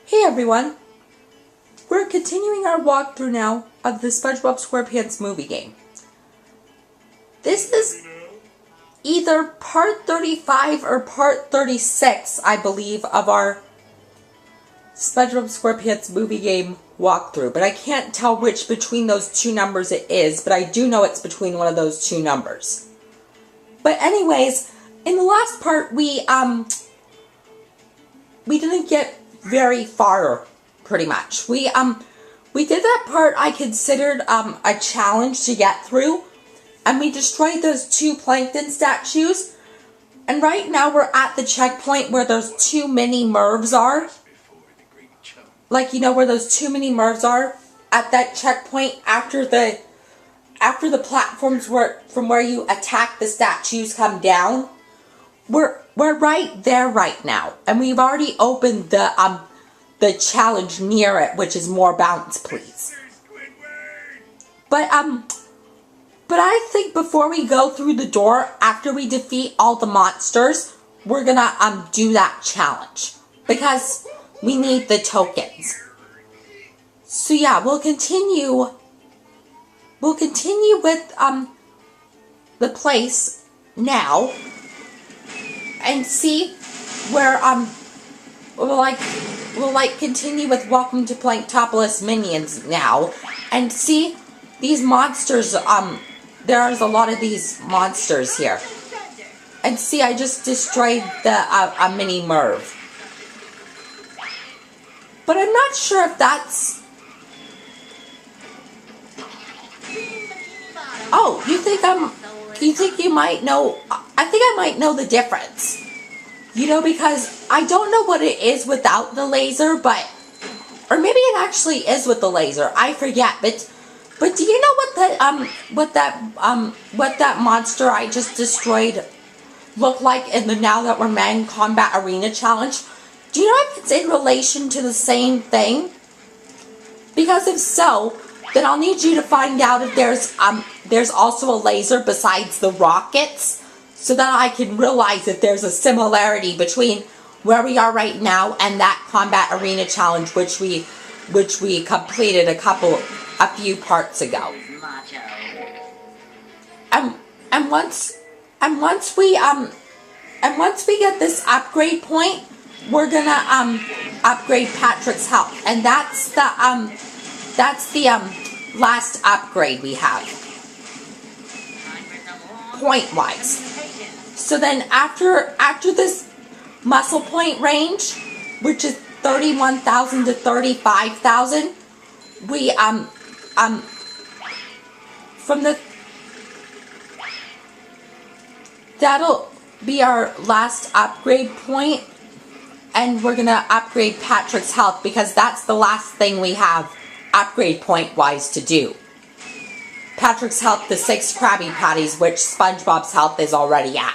Hey everyone! We're continuing our walkthrough now of the SpongeBob Squarepants movie game. This is either part 35 or part 36, I believe, of our SpongeBob Squarepants movie game walkthrough. But I can't tell which between those two numbers it is, but I do know it's between one of those two numbers. But anyways, in the last part we didn't get very far, pretty much. We did that part I considered a challenge to get through, and we destroyed those two plankton statues. And right now we're at the checkpoint where those two mini Mervs are. Like, you know where those two mini Mervs are? At that checkpoint after the platforms from where you attack the statues come down. We're right there right now, and we've already opened the challenge near it, which is more bounce, please. But I think before we go through the door, after we defeat all the monsters, we're gonna do that challenge because we need the tokens. So yeah, we'll continue with the place now. And see where we'll continue with Welcome to Planktopolis Minions now, and see these monsters. There's a lot of these monsters here, and see I just destroyed a mini Merv, but I'm not sure if that's. Oh, you think you might know? I think I might know the difference. You know, because I don't know what it is without the laser, or maybe it actually is with the laser. I forget, but do you know what that monster I just destroyed looked like in the Now That We're Men Combat Arena Challenge? Do you know if it's in relation to the same thing? Because if so, then I'll need you to find out if there's also a laser besides the rockets, so that I can realize if there's a similarity between where we are right now and that Combat Arena Challenge, which we completed a few parts ago. And once we get this upgrade point, we're gonna upgrade Patrick's health, and that's the last upgrade we have, point-wise. So then after this muscle point range, which is 31,000 to 35,000, we that'll be our last upgrade point, and we're gonna upgrade Patrick's health because that's the last thing we have upgrade point wise to do. Patrick's health to 6 Krabby Patties, which SpongeBob's health is already at.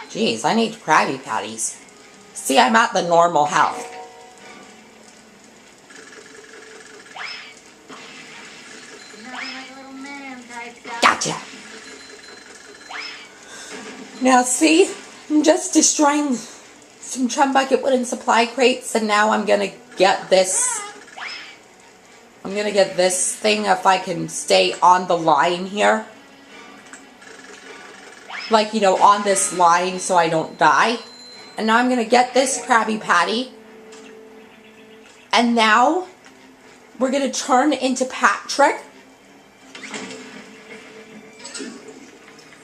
Jeez, I need Krabby Patties. See, I'm at the normal health. Gotcha! Now see, I'm just destroying some Chum Bucket wooden supply crates, and now I'm gonna get this. I'm gonna get this thing if I can stay on the line here. Like, you know, on this line so I don't die. And now I'm gonna get this Krabby Patty. And now we're gonna turn into Patrick.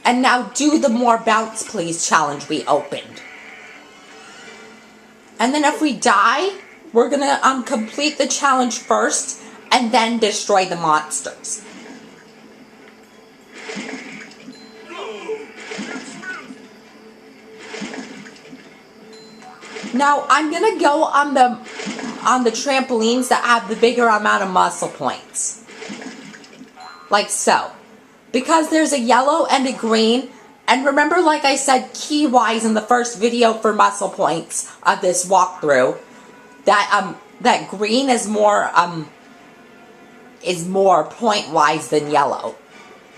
And now do the More Bounce Please challenge we opened. And then if we die, we're gonna complete the challenge first and then destroy the monsters. Now I'm gonna go on the trampolines that have the bigger amount of muscle points. Like so. Because there's a yellow and a green, and remember, like I said, key-wise in the first video for muscle points of this walkthrough, that green is more point-wise than yellow.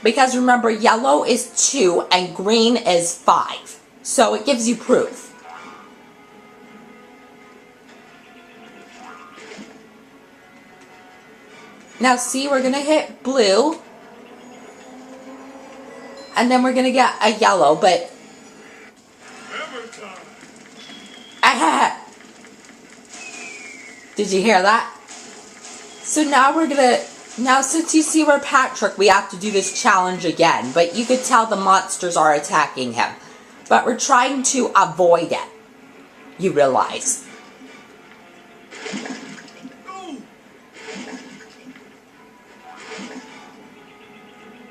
Because remember, yellow is 2 and green is 5. So it gives you proof. Now see, we're going to hit blue. And then we're going to get a yellow, but... Did you hear that? So now we're going to... Now since you see we're Patrick, we have to do this challenge again. But you could tell the monsters are attacking him. But we're trying to avoid it. You realize.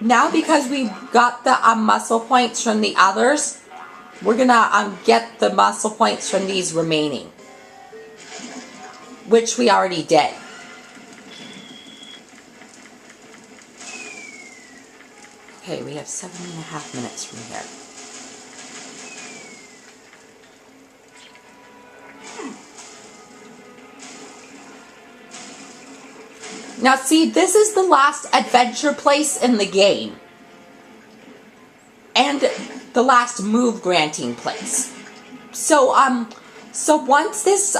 Now because we got the muscle points from the others, we're going to get the muscle points from these remaining. Which we already did. Okay, we have 7.5 minutes from here. Now see, this is the last adventure place in the game. And the last move granting place. So once this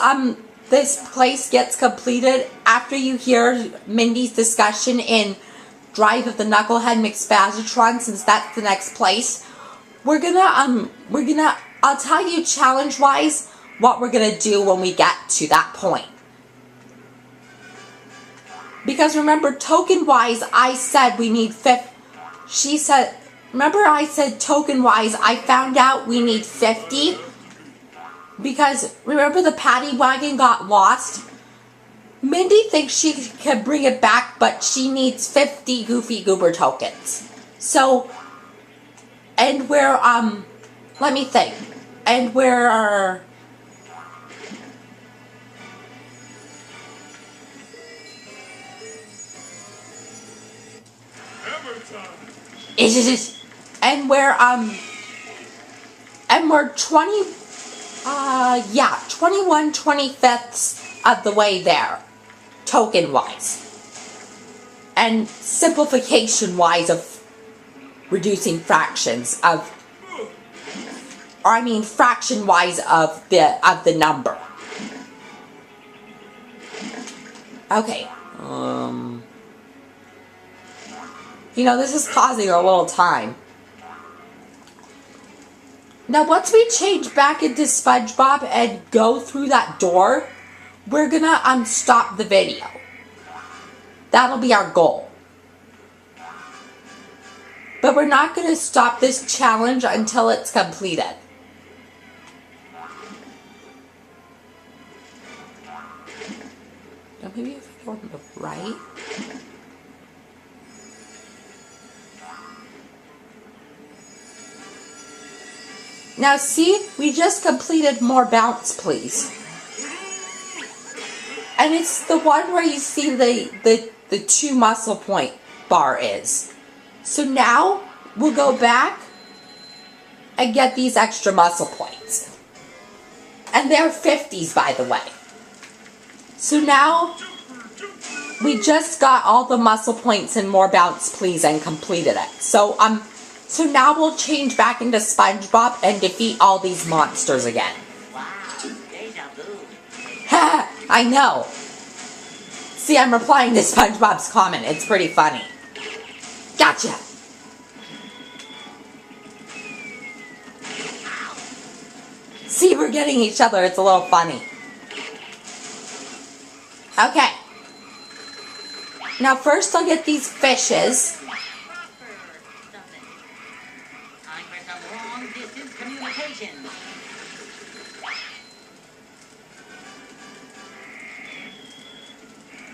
place gets completed, after you hear Mindy's discussion in Drive of the Knucklehead McSpazatron, since that's the next place, I'll tell you challenge-wise what we're gonna do when we get to that point. Because remember, token-wise, I said we need 50. She said, remember I said token-wise, I found out we need 50. Because remember the paddy wagon got lost? Mindy thinks she can bring it back, but she needs 50 Goofy Goober tokens. So, and we're, let me think. And we're... And we're 21/25ths of the way there, token-wise. And simplification-wise of reducing fractions of, or I mean fraction-wise of the number. Okay, you know, this is causing a little time. Now, once we change back into SpongeBob and go through that door, we're gonna stop the video. That'll be our goal. But we're not gonna stop this challenge until it's completed. Now, maybe if I go on the right... Now see, we just completed More Bounce Please. And it's the one where you see the 2 muscle point bar is. So now, we'll go back and get these extra muscle points. And they're 50s, by the way. So now, we just got all the muscle points in More Bounce Please and completed it. So now we'll change back into SpongeBob and defeat all these monsters again. Wow, deja vu. Ha! I know. See, I'm replying to SpongeBob's comment. It's pretty funny. Gotcha. See, we're getting each other. It's a little funny. Okay. Now first I'll get these fishes.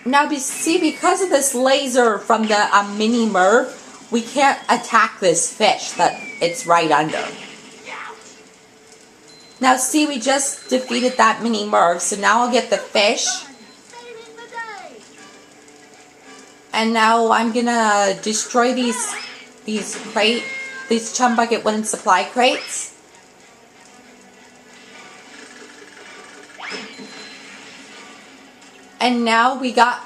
Now, see, because of this laser from the mini Merv, we can't attack this fish that it's right under. Now, see, we just defeated that mini Merv, so now I'll get the fish. And now I'm gonna destroy these Chum Bucket wooden supply crates. And now we got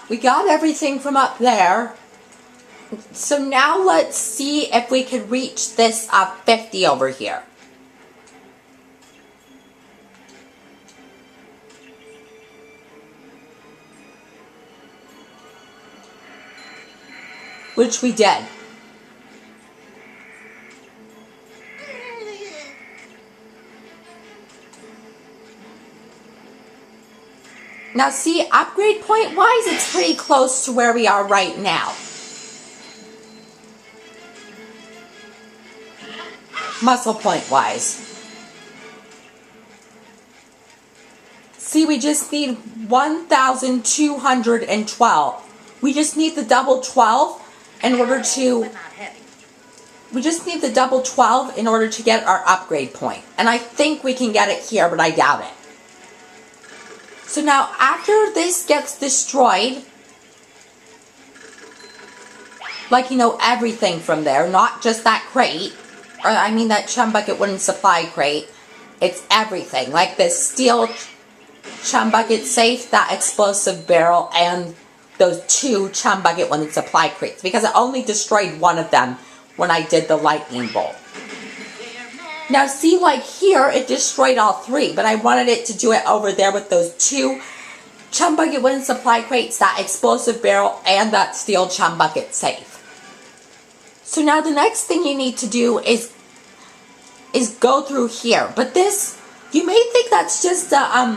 everything from up there. So now let's see if we could reach this 50 over here. Which we did. Now see, upgrade point wise, it's pretty close to where we are right now. Muscle point wise. See, we just need 1,212. We just need the double 12 in order to... But not heavy. We just need the double 12 in order to get our upgrade point. And I think we can get it here, but I doubt it. So now, after this gets destroyed, like, you know, everything from there, not just that crate, or I mean that chum bucket wooden supply crate, it's everything, like this steel chum bucket safe, that explosive barrel, and those 2 chum bucket wooden supply crates, because I only destroyed one of them when I did the lightning bolt. Now see, like here, it destroyed all 3, but I wanted it to do it over there with those 2 chum bucket wooden supply crates, that explosive barrel, and that steel chum bucket safe. So now the next thing you need to do is go through here. But this, you may think that's just a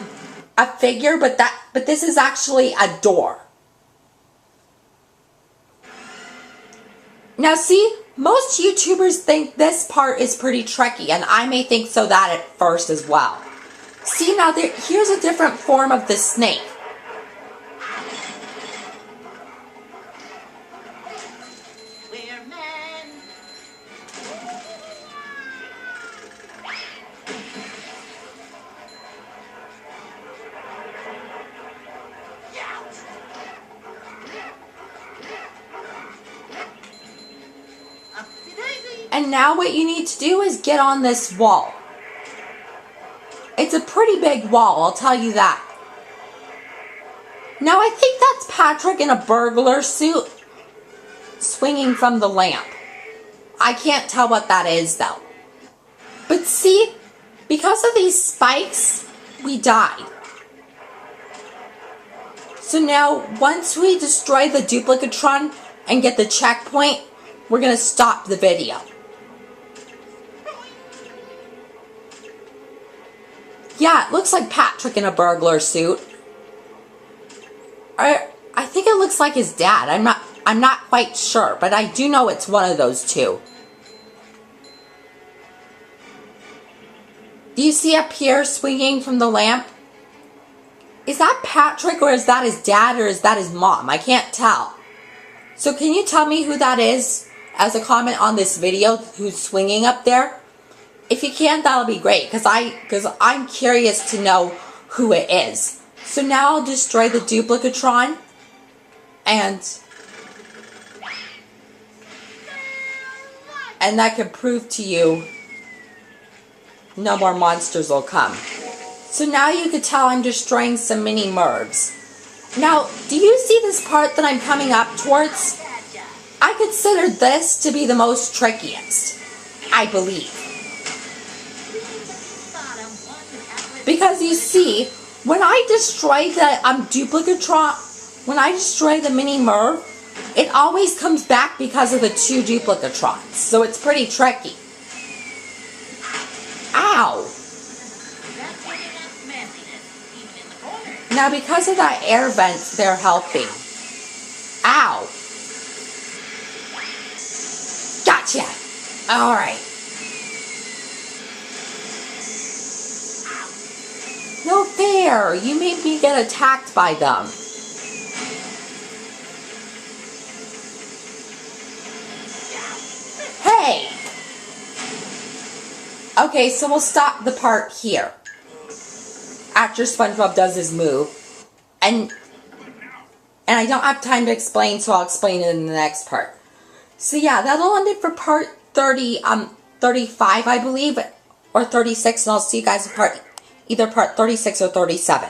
figure, but this is actually a door. Now see, most YouTubers think this part is pretty tricky, and I may think so that at first as well. See, now here's a different form of the snake. We're men. And now what you need to do is get on this wall. It's a pretty big wall, I'll tell you that. Now I think that's Patrick in a burglar suit swinging from the lamp. I can't tell what that is though. But see, because of these spikes, we died. So now, once we destroy the Duplicatron and get the checkpoint, we're going to stop the video. Yeah, it looks like Patrick in a burglar suit. I think it looks like his dad. I'm not quite sure, but I do know it's one of those 2. Do you see up here swinging from the lamp? Is that Patrick, or is that his dad, or is that his mom? I can't tell. So can you tell me who that is as a comment on this video, who's swinging up there? If you can, that'll be great, because I'm curious to know who it is. So now I'll destroy the Duplicatron, and that can prove to you no more monsters will come. So now you could tell I'm destroying some mini Mervs. Now, do you see this part that I'm coming up towards? I consider this to be the most trickiest, I believe. Because you see, when I destroy the Duplicatron, when I destroy the mini Merv, it always comes back because of the 2 Duplicatrons. So it's pretty tricky. Ow! Now because of that air vent, they're helping. Ow! Gotcha! Alright. No fair! You made me get attacked by them. Hey! Okay, so we'll stop the part here. After SpongeBob does his move. And I don't have time to explain, so I'll explain it in the next part. So yeah, that'll end it for part 35, I believe, or 36, and I'll see you guys in either part 36 or 37.